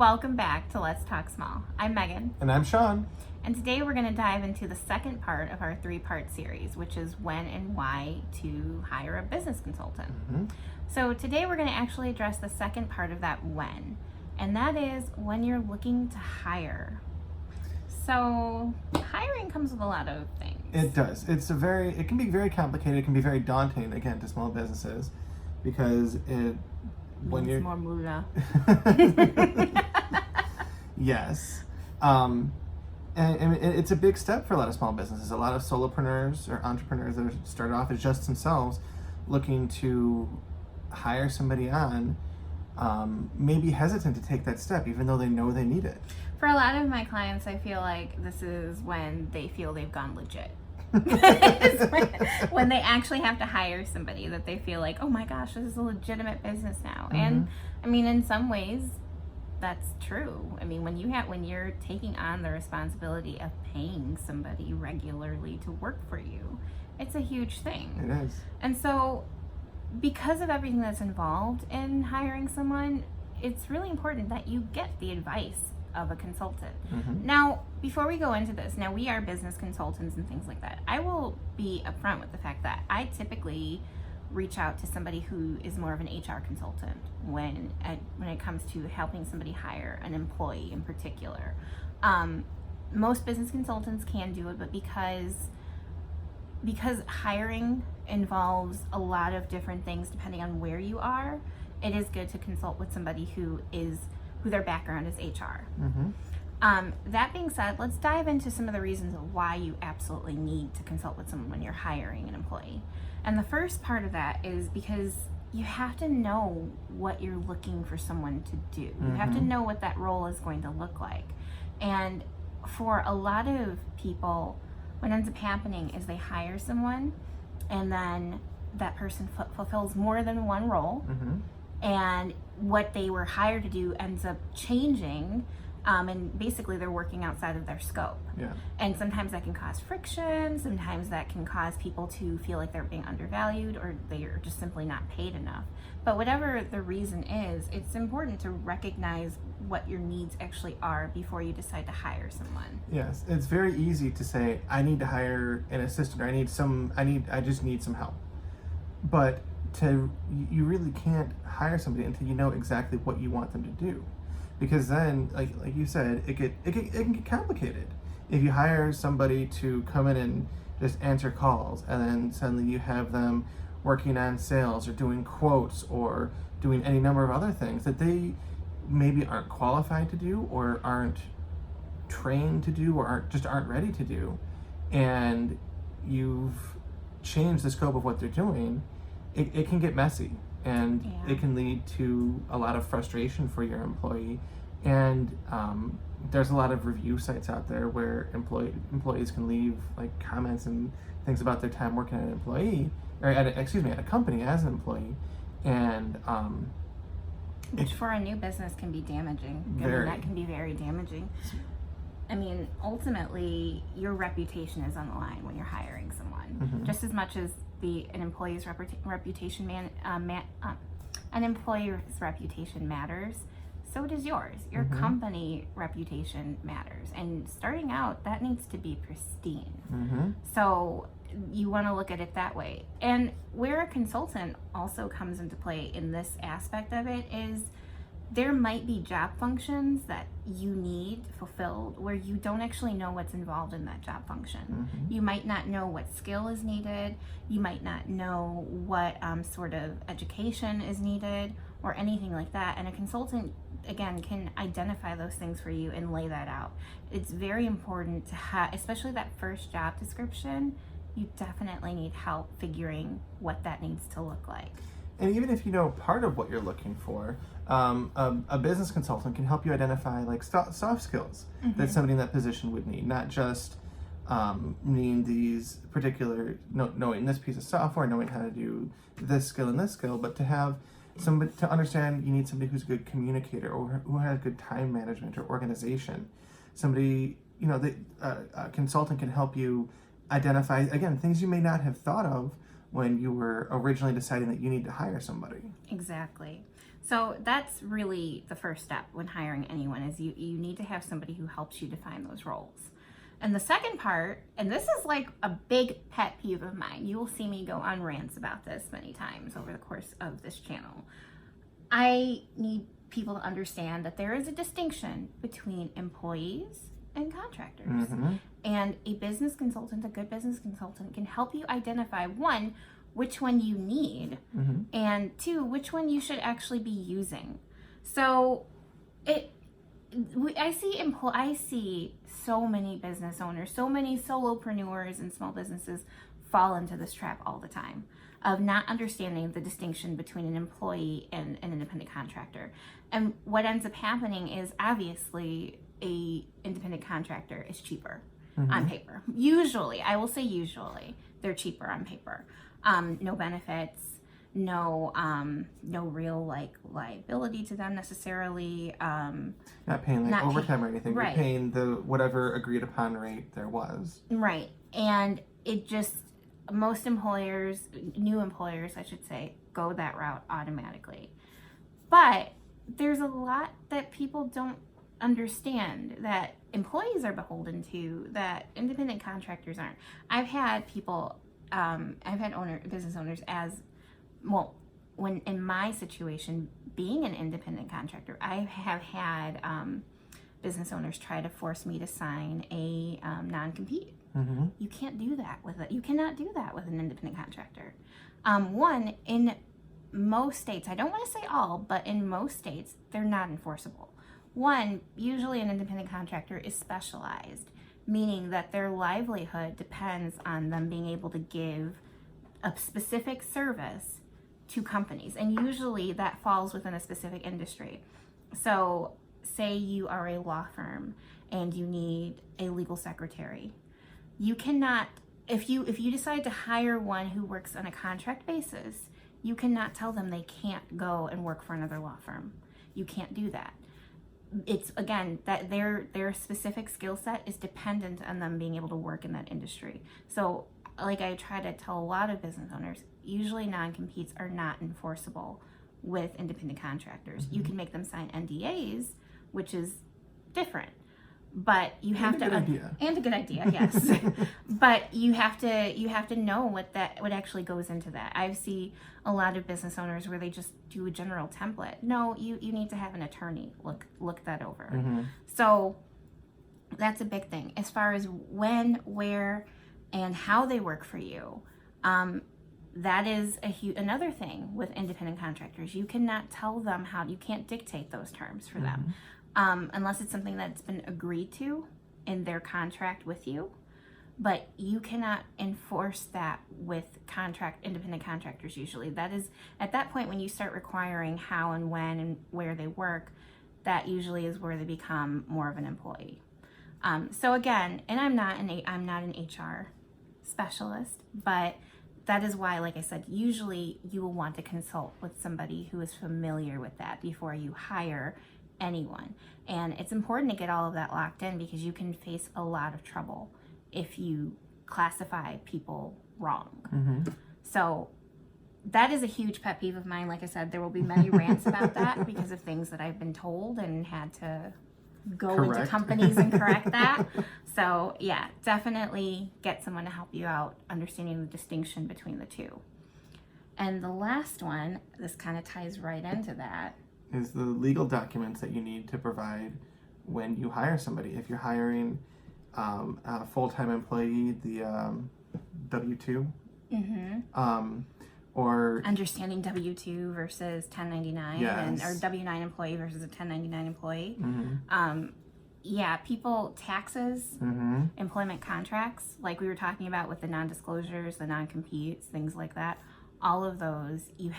Welcome back to Let's Talk Small. I'm Megan. And I'm Sean. And today we're going to dive into the second part of our three-part series, which is when and why to hire a business consultant. So today we're going to actually address the second part of that when, and that is when you're looking to hire. So hiring comes with a lot of things. It does. It can be very complicated. It can be very daunting, again, to small businesses because when you're more moolah. Yes. And it's a big step for a lot of small businesses. A lot of solopreneurs or entrepreneurs that start off as just themselves looking to hire somebody on, maybe hesitant to take that step even though they know they need it. For a lot of my clients, I feel like this is when they feel they've gone legit. when they actually have to hire somebody that they feel like, oh my gosh, this is a legitimate business now. And I mean, in some ways that's true. I mean, when you're taking on the responsibility of paying somebody regularly to work for you, it's a huge thing. It is. And so because of everything that's involved in hiring someone, it's really important that you get the advice of a consultant. Now, before we go into this, now we are business consultants and things like that. I will be upfront with the fact that I typically reach out to somebody who is more of an HR consultant when it comes to helping somebody hire an employee in particular. Most business consultants can do it, but because hiring involves a lot of different things depending on where you are, it is good to consult with somebody who their background is HR. That being said, let's dive into some of the reasons of why you absolutely need to consult with someone when you're hiring an employee. And the first part of that is because you have to know what you're looking for someone to do. You have to know what that role is going to look like. And for a lot of people, what ends up happening is they hire someone and then that person fulfills more than one role. And what they were hired to do ends up changing, and basically they're working outside of their scope. And sometimes that can cause friction, sometimes that can cause people to feel like they're being undervalued or they are just simply not paid enough. But whatever the reason is, it's important to recognize what your needs actually are before you decide to hire someone. Yes, it's very easy to say, I need to hire an assistant, or I just need some help. But you really can't hire somebody until you know exactly what you want them to do, because then, like you said, it can get complicated. If you hire somebody to come in and just answer calls, and then suddenly you have them working on sales or doing quotes or doing any number of other things that they maybe aren't qualified to do or aren't trained to do or aren't ready to do, and you've changed the scope of what they're doing, it can get messy, and it can lead to a lot of frustration for your employee. And there's a lot of review sites out there where employees can leave like comments and things about their time working at an employee, or at a company as an employee, and which for a new business can be damaging. That can be very damaging. I mean, ultimately, your reputation is on the line when you're hiring someone, just as much as an employee's reputation matters. So does yours. Your company reputation matters, and starting out, that needs to be pristine. So you want to look at it that way. And where a consultant also comes into play in this aspect of it is there might be job functions that you need fulfilled where you don't actually know what's involved in that job function. You might not know what skill is needed. You might not know what sort of education is needed or anything like that. And a consultant, again, can identify those things for you and lay that out. It's very important to have, especially that first job description, you definitely need help figuring what that needs to look like. And even if you know part of what you're looking for, a business consultant can help you identify like soft skills that somebody in that position would need, not just needing these particular, knowing this piece of software, knowing how to do this skill and this skill, but to have somebody to understand you need somebody who's a good communicator or who has good time management or organization. Somebody, a consultant can help you identify, again, things you may not have thought of, when you were originally deciding that you need to hire somebody. Exactly. So that's really the first step when hiring anyone, is you need to have somebody who helps you define those roles. And the second part, and this is like a big pet peeve of mine, you will see me go on rants about this many times over the course of this channel. I need people to understand that there is a distinction between employees and contractors. Mm-hmm. And a business consultant, a good business consultant, can help you identify, one, which one you need, Mm-hmm. and two, which one you should actually be using. So I see so many business owners, so many solopreneurs and small businesses fall into this trap all the time of not understanding the distinction between an employee and an independent contractor. And what ends up happening is, obviously, a independent contractor is cheaper on paper. Usually, I will say usually, they're cheaper on paper. No benefits, no real like liability to them necessarily. Not paying like overtime or anything. Right. You're paying the whatever agreed upon rate there was. Right. And it just, most employers, new employers, I should say, go that route automatically. But there's a lot that people don't understand that employees are beholden to that independent contractors aren't. I've had people, business owners as, well, when in my situation, being an independent contractor, I have had business owners try to force me to sign a non-compete. Mm-hmm. You can't do that you cannot do that with an independent contractor. One, in most states, I don't want to say all, but in most states, they're not enforceable. One, usually an independent contractor is specialized, meaning that their livelihood depends on them being able to give a specific service to companies, and usually that falls within a specific industry. So say you are a law firm and you need a legal secretary. You cannot, if you decide to hire one who works on a contract basis, you cannot tell them they can't go and work for another law firm. You can't do that. It's, again, that their specific skill set is dependent on them being able to work in that industry. So like I try to tell a lot of business owners, usually non-competes are not enforceable with independent contractors. You can make them sign NDAs, which is different, but you have to, and a good idea, yes. But you have to know what actually goes into that. I see a lot of business owners where they just do a general template. No, you need to have an attorney look that over. Mm-hmm. So that's a big thing as far as when, where, and how they work for you. That is another thing with independent contractors. You cannot tell them how, you can't dictate those terms for them, unless it's something that's been agreed to in their contract with you. But you cannot enforce that with independent contractors usually. That is, at that point when you start requiring how and when and where they work, that usually is where they become more of an employee. So again, and I'm not an HR specialist, but that is why, like I said, usually you will want to consult with somebody who is familiar with that before you hire anyone. And it's important to get all of that locked in, because you can face a lot of trouble if you classify people wrong. Mm-hmm. So that is a huge pet peeve of mine. Like I said, there will be many rants about that because of things that I've been told and had to go into companies and correct that. So yeah, definitely get someone to help you out understanding the distinction between the two. And the last one, this kind of ties right into that, is the legal documents that you need to provide when you hire somebody. If you're hiring a full-time employee, the W-2, or understanding W-2 versus 1099, yes, or W-9 employee versus a 1099 employee. Yeah, taxes, employment contracts, like we were talking about with the non-disclosures, the non-competes, things like that. All of those, you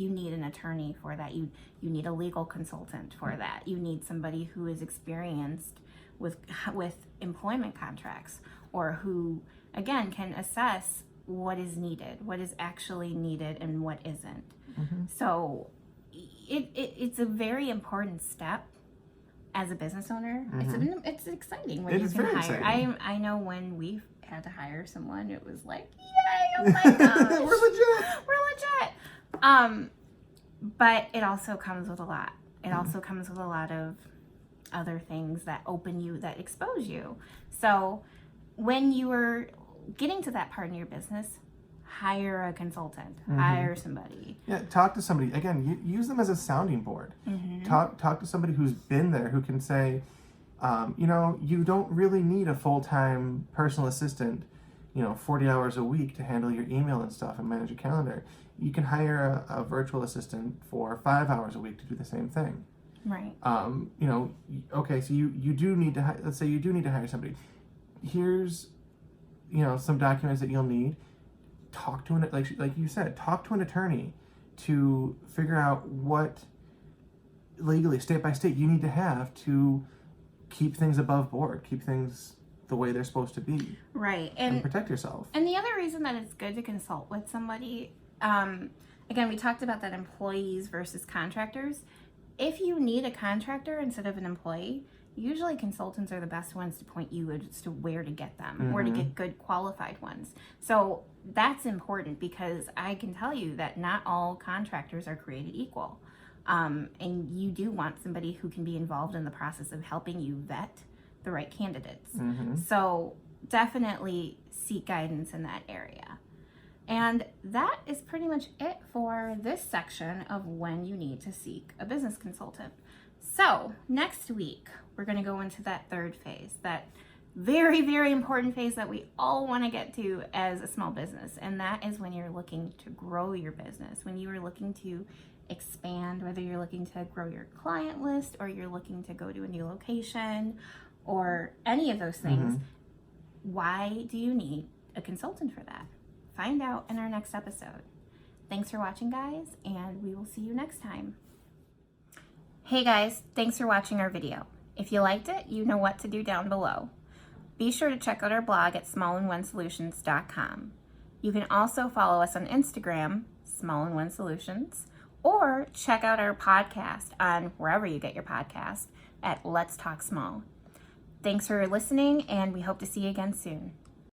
need an attorney for that. You need a legal consultant for that. You need somebody who is experienced with employment contracts, or who, again, can assess what is needed, what is actually needed, and what isn't. So it's a very important step as a business owner. It's exciting when you can hire. I know when we've had to hire someone, it was like, yay, oh my gosh. We're legit. But it also comes with a lot. It also comes with a lot of other things that open you, that expose you. So when you are getting to that part in your business, hire a consultant, hire somebody. Yeah, talk to somebody. Again, use them as a sounding board. Talk to somebody who's been there, who can say, you don't really need a full-time personal assistant, 40 hours a week to handle your email and stuff and manage your calendar. You can hire a virtual assistant for 5 hours a week to do the same thing. Right. Okay, so you do need to, let's say you do need to hire somebody. Here's, some documents that you'll need. Talk to like you said, talk to an attorney to figure out what legally, state by state, you need to have to keep things above board, keep things the way they're supposed to be. Right. And protect yourself. And the other reason that it's good to consult with somebody, again, we talked about that employees versus contractors. If you need a contractor instead of an employee, usually consultants are the best ones to point you as to where to get them, where to get good qualified ones. So that's important, because I can tell you that not all contractors are created equal. And you do want somebody who can be involved in the process of helping you vet the right candidates. So definitely seek guidance in that area. And that is pretty much it for this section of when you need to seek a business consultant. So next week, we're going to go into that third phase, that very, very important phase that we all want to get to as a small business. And that is when you're looking to grow your business, when you are looking to expand, whether you're looking to grow your client list or you're looking to go to a new location or any of those things. Why do you need a consultant for that? Find out in our next episode. Thanks for watching, guys, and we will see you next time. Hey guys, thanks for watching our video. If you liked it, you know what to do down below. Be sure to check out our blog at smallandone.solutions.com. You can also follow us on Instagram, smallandone.solutions, or check out our podcast on wherever you get your podcast at Let's Talk Small. Thanks for listening, and we hope to see you again soon.